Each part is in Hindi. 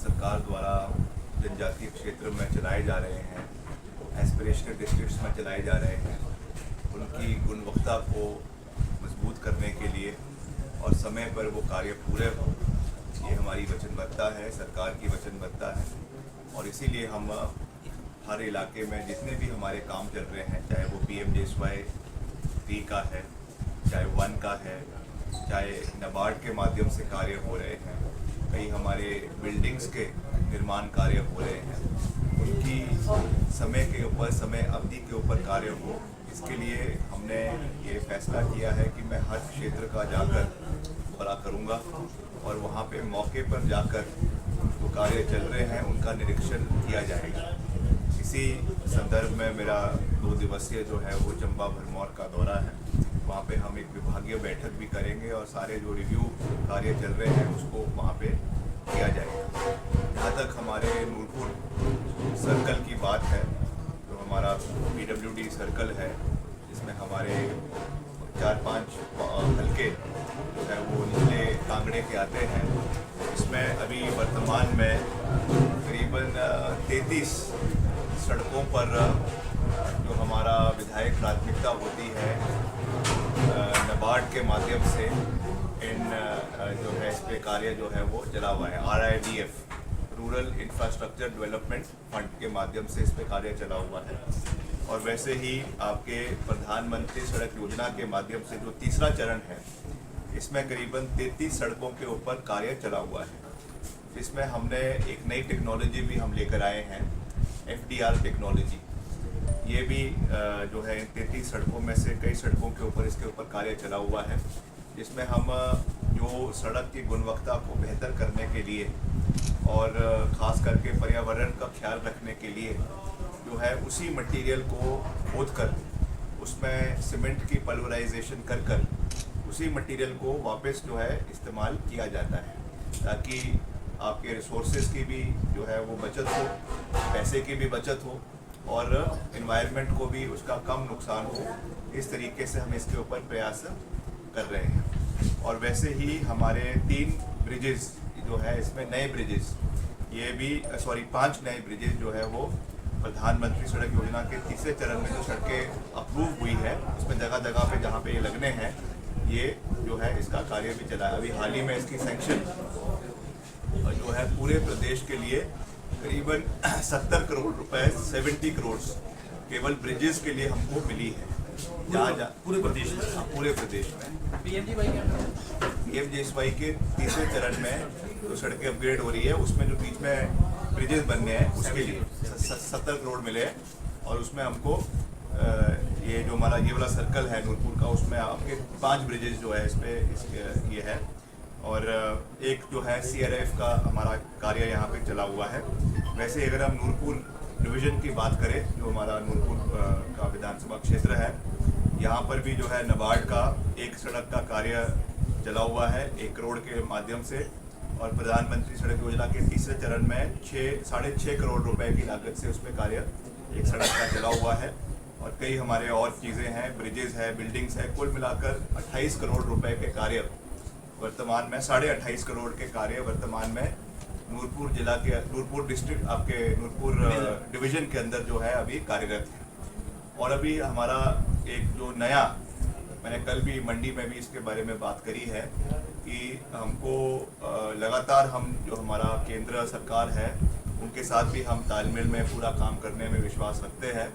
सरकार द्वारा जनजातीय क्षेत्र में चलाए जा रहे हैं, एस्पिरेशनल डिस्ट्रिक्ट्स में चलाए जा रहे हैं, उनकी गुणवत्ता को मजबूत करने के लिए और समय पर वो कार्य पूरे हों, ये हमारी वचनबद्धता है, सरकार की वचनबद्धता है। और इसीलिए हम हर इलाके में जितने भी हमारे काम चल रहे हैं, चाहे वो PMJSY 3 का है, चाहे 1 का है, चाहे नाबार्ड के माध्यम से कार्य हो रहे हैं, कई हमारे बिल्डिंग्स के निर्माण कार्य हो रहे हैं, उनकी समय के ऊपर, समय अवधि के ऊपर कार्य हो, इसके लिए हमने ये फैसला किया है कि मैं हर क्षेत्र का जाकर दौरा करूँगा और वहाँ पे मौके पर जाकर जो कार्य चल रहे हैं उनका निरीक्षण किया जाएगा। इसी संदर्भ में मेरा 2 दिवसीय जो है वो चंबा भरमौर का दौरा है। वहाँ पे हम एक विभागीय बैठक भी करेंगे और सारे जो रिव्यू कार्य चल रहे हैं उसको वहाँ पे किया जाएगा। जहाँ तक हमारे नूरपुर सर्कल की बात है, तो हमारा PWD सर्कल है, जिसमें हमारे 4-5 हल्के जो है वो निचले कांगड़े के आते हैं। इसमें अभी वर्तमान में करीबन 33 सड़कों पर जो हमारा विधायक प्राथमिकता होती है नाबार्ड के माध्यम से इन जो है इस पे कार्य जो है वो चला हुआ है। RIDF rural infrastructure development fund के माध्यम से इस पे कार्य चला हुआ है। और वैसे ही आपके प्रधानमंत्री सड़क योजना के माध्यम से जो तीसरा चरण है, इसमें करीबन 33 सड़कों के ऊपर कार्य चला हुआ है। इसमें हमने एक नई टेक्नोलॉजी भी हम लेकर आए हैं, FDR टेक्नोलॉजी। ये भी जो है 33 सड़कों में से कई सड़कों के ऊपर इसके ऊपर कार्य चला हुआ है, जिसमें हम जो सड़क की गुणवत्ता को बेहतर करने के लिए और ख़ास करके पर्यावरण का ख्याल रखने के लिए जो है उसी मटेरियल को खोदकर उसमें सीमेंट की पल्वराइजेशन कर उसी मटेरियल को वापस जो है इस्तेमाल किया जाता है, ताकि आपके रिसोर्सेज की भी जो है वो बचत हो, पैसे की भी बचत हो और एनवायरनमेंट को भी उसका कम नुकसान हो। इस तरीके से हम इसके ऊपर प्रयास कर रहे हैं। और वैसे ही हमारे 3 ब्रिजेस जो है, इसमें नए ब्रिजेस, ये भी 5 नए ब्रिजेस जो है वो प्रधानमंत्री सड़क योजना के तीसरे चरण में जो सड़कें अप्रूव हुई है, उसमें जगह जगह पे जहाँ पे ये लगने हैं, ये जो है इसका कार्य भी चला है। अभी हाल ही में इसकी सैंक्शन जो है पूरे प्रदेश के लिए करीबन 70 करोड़ रुपए, 70 करोड़ केवल ब्रिजेस के लिए हमको मिली है। जहाँ पूरे प्रदेश में, पूरे प्रदेश में PMJSY के तीसरे चरण में जो सड़कें अपग्रेड हो रही है, उसमें जो बीच में ब्रिजेस बनने हैं उसके लिए 70 करोड़ मिले हैं। और उसमें हमको ये जो हमारा ये वाला सर्कल है नूरपुर का, उसमें आपके 5 ब्रिजेस जो है इस पर ये है। और एक जो है CRF का हमारा कार्य यहाँ पे चला हुआ है। वैसे अगर हम नूरपुर डिवीज़न की बात करें, जो हमारा नूरपुर का विधानसभा क्षेत्र है, यहाँ पर भी जो है नाबार्ड का एक सड़क का कार्य चला हुआ है 1 करोड़ के माध्यम से। और प्रधानमंत्री सड़क योजना के तीसरे चरण में 6.5 करोड़ रुपए की लागत से उसमें कार्य एक सड़क का चला हुआ है। और कई हमारे और चीज़ें हैं, ब्रिजेस है, बिल्डिंग्स है, कुल मिलाकर 28 करोड़ रुपए के कार्य वर्तमान में, 28.5 करोड़ के कार्य वर्तमान में नूरपुर जिला के, नूरपुर डिस्ट्रिक्ट, आपके नूरपुर डिवीज़न के अंदर जो है अभी कार्यरत है। और अभी हमारा एक जो नया, मैंने कल भी मंडी में भी इसके बारे में बात करी है कि हमको लगातार हम जो हमारा केंद्र सरकार है उनके साथ भी हम तालमेल में पूरा काम करने में विश्वास रखते हैं।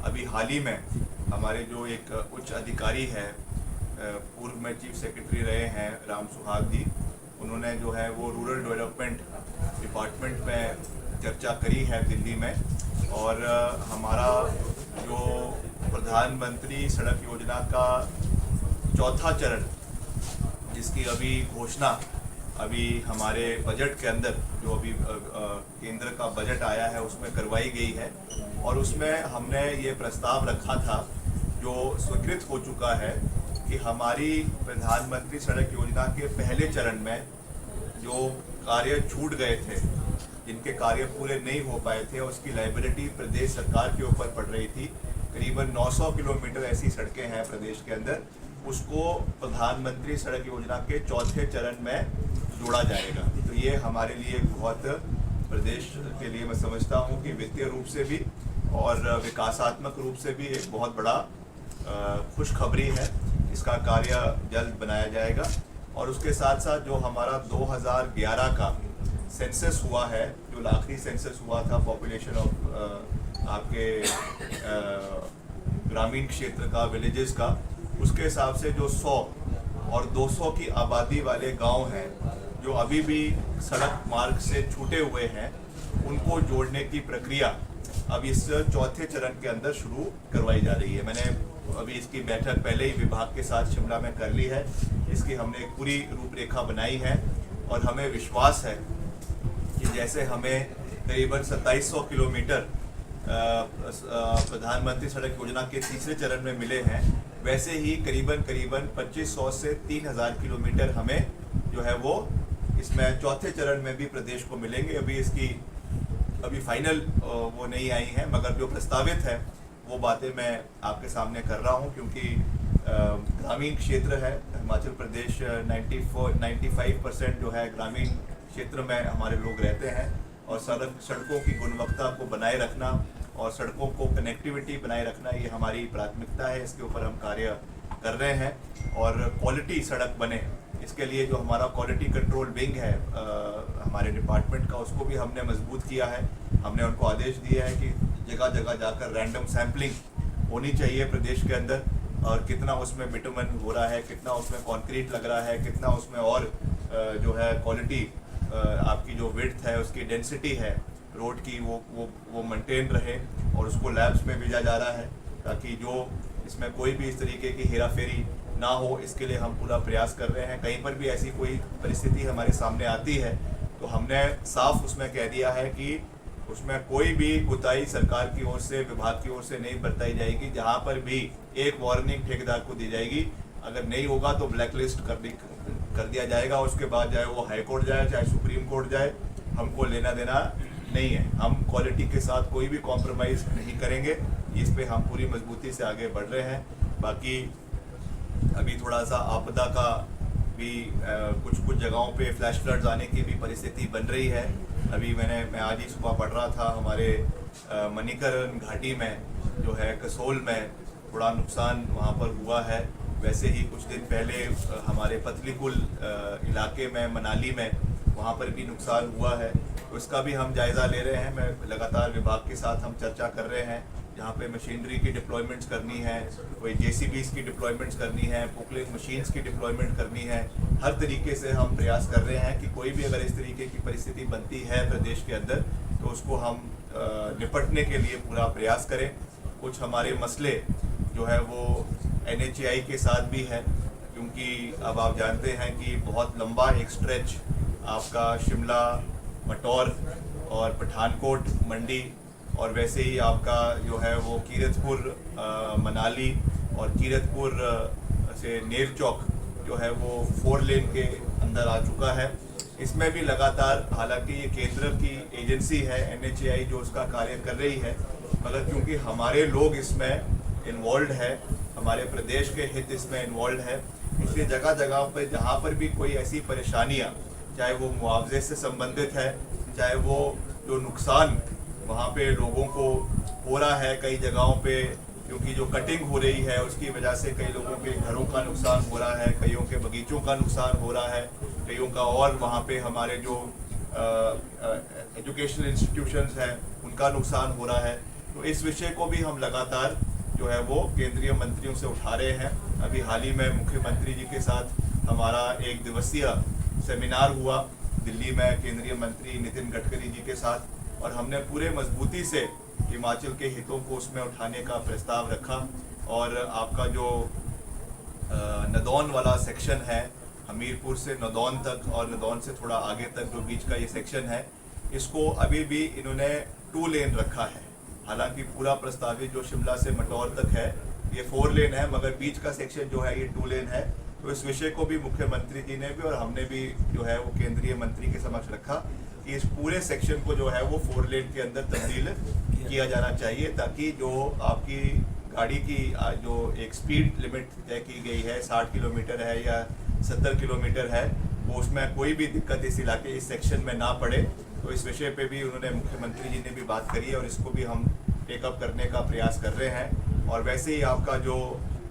अभी हाल ही में हमारे जो एक उच्च अधिकारी है, पूर्व में चीफ सेक्रेटरी रहे हैं राम सुहाग जी, उन्होंने जो है वो रूरल डेवलपमेंट डिपार्टमेंट में चर्चा करी है दिल्ली में। और हमारा जो प्रधानमंत्री सड़क योजना का चौथा चरण, जिसकी अभी घोषणा अभी हमारे बजट के अंदर, जो अभी केंद्र का बजट आया है उसमें करवाई गई है। और उसमें हमने ये प्रस्ताव रखा था, जो स्वीकृत हो चुका है, कि हमारी प्रधानमंत्री सड़क योजना के पहले चरण में जो कार्य छूट गए थे, जिनके कार्य पूरे नहीं हो पाए थे, उसकी लायबिलिटी प्रदेश सरकार के ऊपर पड़ रही थी। करीबन 900 किलोमीटर ऐसी सड़कें हैं प्रदेश के अंदर, उसको प्रधानमंत्री सड़क योजना के चौथे चरण में जोड़ा जाएगा। तो ये हमारे लिए बहुत प्रदेश के लिए मैं समझता हूँ कि वित्तीय रूप से भी और विकासात्मक रूप से भी एक बहुत बड़ा खुशखबरी है। इसका कार्य जल्द बनाया जाएगा और उसके साथ साथ जो हमारा 2011 का सेंसस हुआ है, जो आखिरी सेंसस हुआ था पॉपुलेशन ऑफ आपके ग्रामीण क्षेत्र का, विलेजेस का, उसके हिसाब से जो 100 और 200 की आबादी वाले गांव हैं जो अभी भी सड़क मार्ग से छूटे हुए हैं, उनको जोड़ने की प्रक्रिया अब इस चौथे चरण के अंदर शुरू करवाई जा रही है। मैंने अभी इसकी बैठक पहले ही विभाग के साथ शिमला में कर ली है। इसकी हमने एक पूरी रूपरेखा बनाई है और हमें विश्वास है कि जैसे हमें करीबन 2700 किलोमीटर प्रधानमंत्री सड़क योजना के तीसरे चरण में मिले हैं, वैसे ही करीबन 2500 से 3000 किलोमीटर हमें जो है वो इसमें चौथे चरण में भी प्रदेश को मिलेंगे। अभी फाइनल वो नहीं आई है, मगर जो प्रस्तावित है वो बातें मैं आपके सामने कर रहा हूँ, क्योंकि ग्रामीण क्षेत्र है हिमाचल प्रदेश। 95% जो है ग्रामीण क्षेत्र में हमारे लोग रहते हैं और सड़कों की गुणवत्ता को बनाए रखना और सड़कों को कनेक्टिविटी बनाए रखना ये हमारी प्राथमिकता है। इसके ऊपर हम कार्य कर रहे हैं और क्वालिटी सड़क बने, इसके लिए जो हमारा क्वालिटी कंट्रोल विंग है हमारे डिपार्टमेंट का, उसको भी हमने मजबूत किया है। हमने उनको आदेश दिया है कि जगह जगह जाकर रैंडम सैम्पलिंग होनी चाहिए प्रदेश के अंदर, और कितना उसमें बिटुमन हो रहा है, कितना उसमें कंक्रीट लग रहा है, कितना उसमें और जो है क्वालिटी आपकी जो विड्थ है, उसकी डेंसिटी है रोड की, वो मेंटेन रहे और उसको लैब्स में भेजा जा रहा है ताकि जो इसमें कोई भी इस तरीके की हेराफेरी ना हो। इसके लिए हम पूरा प्रयास कर रहे हैं। कहीं पर भी ऐसी कोई परिस्थिति हमारे सामने आती है तो हमने साफ उसमें कह दिया है कि उसमें कोई भी कुताही सरकार की ओर से, विभाग की ओर से नहीं बरताई जाएगी। जहां पर भी एक वार्निंग ठेकेदार को दी जाएगी, अगर नहीं होगा तो ब्लैकलिस्ट कर दिया जाएगा। उसके बाद चाहे वो हाई कोर्ट जाए, चाहे सुप्रीम कोर्ट जाए, हमको लेना देना नहीं है। हम क्वालिटी के साथ कोई भी कॉम्प्रोमाइज़ नहीं करेंगे। इस पे हम पूरी मजबूती से आगे बढ़ रहे हैं। बाकी अभी थोड़ा सा आपदा का भी कुछ जगहों पे फ्लैश फ्लड्स आने की भी परिस्थिति बन रही है। अभी मैं आज ही सुबह पढ़ रहा था, हमारे मणिकरण घाटी में जो है कसोल में थोड़ा नुकसान वहाँ पर हुआ है। वैसे ही कुछ दिन पहले हमारे पतलीकुल इलाके में, मनाली में, वहाँ पर भी नुकसान हुआ है। तो इसका भी हम जायज़ा ले रहे हैं। मैं लगातार विभाग के साथ हम चर्चा कर रहे हैं। जहाँ पे मशीनरी की डिप्लॉयमेंट्स करनी है, कोई JCBs की डिप्लॉयमेंट्स करनी है, पोकलिंग मशीन्स की डिप्लॉयमेंट करनी है, हर तरीके से हम प्रयास कर रहे हैं कि कोई भी अगर इस तरीके की परिस्थिति बनती है प्रदेश के अंदर तो उसको हम निपटने के लिए पूरा प्रयास करें। कुछ हमारे मसले जो है वो NHAI के साथ भी है, क्योंकि अब आप जानते हैं कि बहुत लंबा एक स्ट्रेच आपका शिमला, मटौर और पठानकोट, मंडी और वैसे ही आपका जो है वो कीरतपुर, मनाली और कीरतपुर से नेर चौक जो है वो 4 लेन के अंदर आ चुका है। इसमें भी लगातार, हालांकि ये केंद्र की एजेंसी है NHAI जो उसका कार्य कर रही है, मगर क्योंकि हमारे लोग इसमें इन्वॉल्व है, हमारे प्रदेश के हित इसमें इन्वॉल्व है, इसलिए जगह जगह पर जहाँ पर भी कोई ऐसी परेशानियाँ, चाहे वो मुआवजे से संबंधित है, चाहे वो जो नुकसान वहाँ पे लोगों को हो रहा है कई जगहों पे, क्योंकि जो कटिंग हो रही है उसकी वजह से कई लोगों के घरों का नुकसान हो रहा है, कईयों के बगीचों का नुकसान हो रहा है, कईयों का, और वहाँ पे हमारे जो एजुकेशनल इंस्टीट्यूशंस हैं उनका नुकसान हो रहा है। तो इस विषय को भी हम लगातार जो है वो केंद्रीय मंत्रियों से उठा रहे हैं। अभी हाल ही में मुख्यमंत्री जी के साथ हमारा 1 दिवसीय सेमिनार हुआ दिल्ली में केंद्रीय मंत्री नितिन गडकरी जी के साथ, और हमने पूरे मजबूती से हिमाचल के हितों को उसमें उठाने का प्रस्ताव रखा। और आपका जो नदौन वाला सेक्शन है, हमीरपुर से नदौन तक और नदौन से थोड़ा आगे तक जो बीच का ये सेक्शन है, इसको अभी भी इन्होंने 2 लेन रखा है। हालांकि पूरा प्रस्तावित जो शिमला से मटौर तक है ये 4 लेन है, मगर बीच का सेक्शन जो है ये 2 लेन है। तो इस विषय को भी मुख्यमंत्री जी ने भी और हमने भी जो है वो केंद्रीय मंत्री के समक्ष रखा कि इस पूरे सेक्शन को जो है वो 4 लेन के अंदर तब्दील किया जाना चाहिए, ताकि जो आपकी गाड़ी की जो एक स्पीड लिमिट तय की गई है 60 किलोमीटर है या 70 किलोमीटर है, वो उसमें कोई भी दिक्कत इस इलाके, इस सेक्शन में ना पड़े। तो इस विषय पे भी उन्होंने, मुख्यमंत्री जी ने भी बात करी है और इसको भी हम टेकअप करने का प्रयास कर रहे हैं। और वैसे ही आपका जो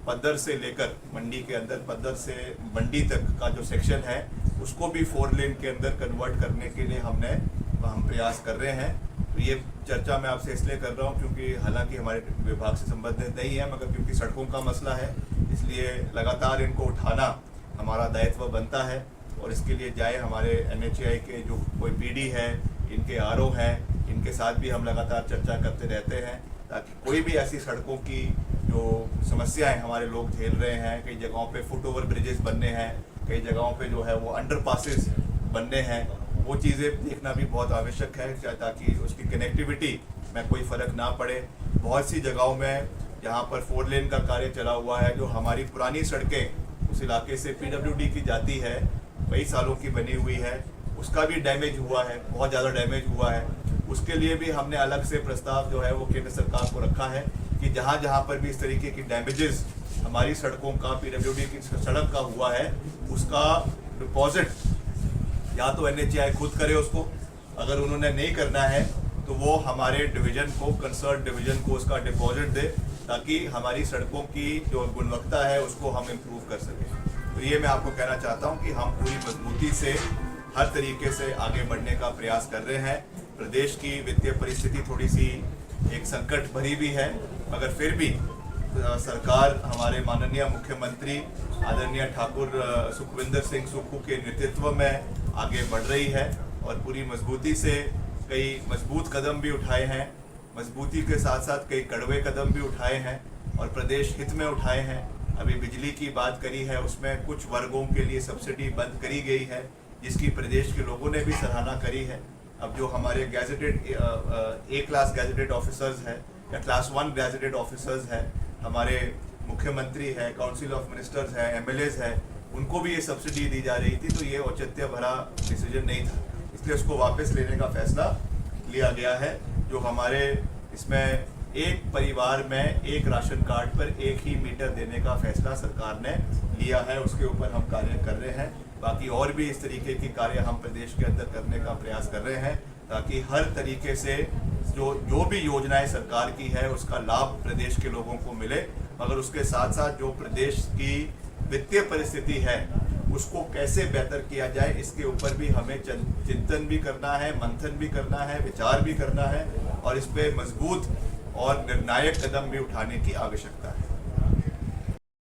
पद्दर से लेकर मंडी के अंदर, पद्दर से मंडी तक का जो सेक्शन है उसको भी 4 लेन के अंदर कन्वर्ट करने के लिए हम प्रयास कर रहे हैं। तो ये चर्चा मैं आपसे इसलिए कर रहा हूँ क्योंकि हालांकि हमारे विभाग से संबंधित नहीं है, मगर क्योंकि सड़कों का मसला है इसलिए लगातार इनको उठाना हमारा दायित्व बनता है। और इसके लिए जाए हमारे NHAI के जो कोई PD है, इनके RO हैं, इनके साथ भी हम लगातार चर्चा करते रहते हैं ताकि कोई भी ऐसी सड़कों की जो समस्याएं हमारे लोग झेल रहे हैं, कई जगहों पे फुट ओवर ब्रिजेस बनने हैं, कई जगहों पे जो है वो अंडरपासेस बनने हैं, वो चीज़ें देखना भी बहुत आवश्यक है ताकि उसकी कनेक्टिविटी में कोई फ़र्क ना पड़े। बहुत सी जगहों में जहाँ पर 4 लेन का कार्य चला हुआ है, जो हमारी पुरानी सड़कें उस इलाके से PWD की जाती है, कई सालों की बनी हुई है, उसका भी डैमेज हुआ है, बहुत ज़्यादा डैमेज हुआ है। उसके लिए भी हमने अलग से प्रस्ताव जो है वो केंद्र सरकार को रखा है कि जहाँ जहाँ पर भी इस तरीके की डैमेजेस हमारी सड़कों का, PWD की सड़क का हुआ है, उसका डिपॉजिट या तो NHAI खुद करे उसको, अगर उन्होंने नहीं करना है तो वो हमारे डिवीज़न को, कंसर्न डिवीज़न को उसका डिपॉजिट दे ताकि हमारी सड़कों की जो गुणवत्ता है उसको हम इम्प्रूव कर सकें। तो ये मैं आपको कहना चाहता हूँ कि हम पूरी मजबूती से हर तरीके से आगे बढ़ने का प्रयास कर रहे हैं। प्रदेश की वित्तीय परिस्थिति थोड़ी सी एक संकट भरी भी है, मगर फिर भी सरकार, हमारे माननीय मुख्यमंत्री आदरणीय ठाकुर सुखविंदर सिंह सुक्खू के नेतृत्व में आगे बढ़ रही है और पूरी मजबूती से कई मजबूत कदम भी उठाए हैं, मजबूती के साथ साथ कई कड़वे कदम भी उठाए हैं और प्रदेश हित में उठाए हैं। अभी बिजली की बात करी है, उसमें कुछ वर्गों के लिए सब्सिडी बंद करी गई है, जिसकी प्रदेश के लोगों ने भी सराहना करी है। अब जो हमारे gazetted A class gazetted officers हैं या क्लास 1 गैजेटेड ऑफिसर्स हैं, हमारे मुख्यमंत्री है, काउंसिल ऑफ मिनिस्टर्स है, MLAs है, उनको भी ये सब्सिडी दी जा रही थी। तो ये औचित्य भरा डिसीजन नहीं था, इसलिए उसको वापस लेने का फैसला लिया गया है। जो हमारे इसमें एक परिवार में एक राशन कार्ड पर एक ही मीटर देने का फैसला सरकार ने लिया है, उसके ऊपर हम कार्य कर रहे हैं। बाकी और भी इस तरीके की कार्य हम प्रदेश के अंदर करने का प्रयास कर रहे हैं ताकि हर तरीके से जो भी योजनाएं सरकार की है उसका लाभ प्रदेश के लोगों को मिले, मगर उसके साथ साथ जो प्रदेश की वित्तीय परिस्थिति है उसको कैसे बेहतर किया जाए, इसके ऊपर भी हमें चिंतन भी करना है, मंथन भी करना है, विचार भी करना है और इस पे मजबूत और निर्णायक कदम भी उठाने की आवश्यकता है।